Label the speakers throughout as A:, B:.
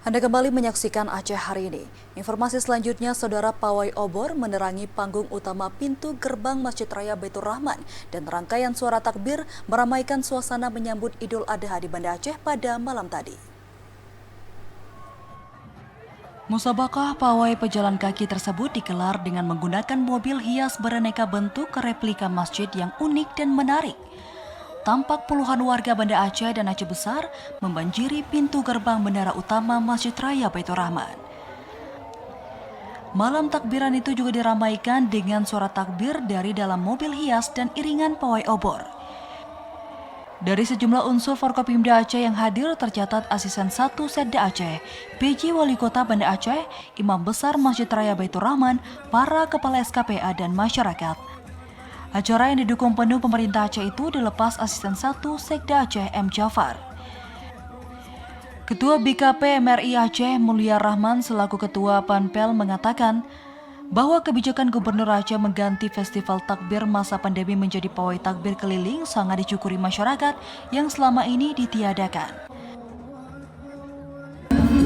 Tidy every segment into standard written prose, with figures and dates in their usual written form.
A: Anda kembali menyaksikan Aceh hari ini. Informasi selanjutnya, Saudara Pawai Obor menerangi panggung utama pintu gerbang Masjid Raya Baitur Rahman dan rangkaian suara takbir meramaikan suasana menyambut Idul Adha di Banda Aceh pada malam tadi. Musabakah pawai pejalan kaki tersebut digelar dengan menggunakan mobil hias beraneka bentuk replika masjid yang unik dan menarik. Tampak puluhan warga Banda Aceh dan Aceh Besar membanjiri pintu gerbang menara utama Masjid Raya Baitur Rahman. Malam takbiran itu juga diramaikan dengan suara takbir dari dalam mobil hias dan iringan pawai obor. Dari sejumlah unsur Forkopimda Aceh yang hadir tercatat Asisten 1 Setda Aceh, PJ Wali Kota Banda Aceh, Imam Besar Masjid Raya Baitur Rahman, para kepala SKPA dan masyarakat. Acara yang didukung penuh pemerintah Aceh itu dilepas Asisten 1 Sekda Aceh M. Jafar. Ketua BKP MRI Aceh Mulia Rahman selaku Ketua Panpel mengatakan bahwa kebijakan Gubernur Aceh mengganti festival takbir masa pandemi menjadi pawai takbir keliling sangat disyukuri masyarakat yang selama ini ditiadakan.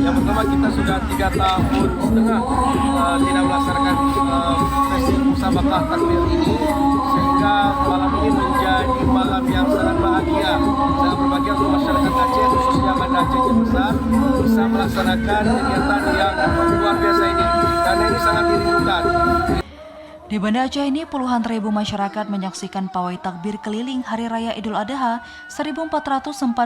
B: Yang pertama, kita sudah 3,5 tahun tidak melaksanakan festival musabakah takbir ini, sehingga malam ini menjadi malam yang sangat bahagia, sangat berbahagia untuk masyarakat Aceh, khususnya Banda Aceh yang besar, bisa melaksanakan kegiatan yang luar biasa ini, karena ini sangat dirindukan.
A: Di Banda Aceh ini puluhan ribu masyarakat menyaksikan pawai takbir keliling Hari Raya Idul Adha 1444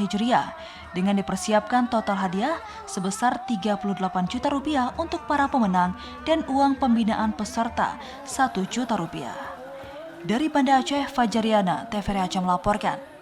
A: Hijriah dengan dipersiapkan total hadiah sebesar 38 juta rupiah untuk para pemenang dan uang pembinaan peserta 1 juta rupiah. Dari Banda Aceh, Fajariana, TVRI Aceh melaporkan.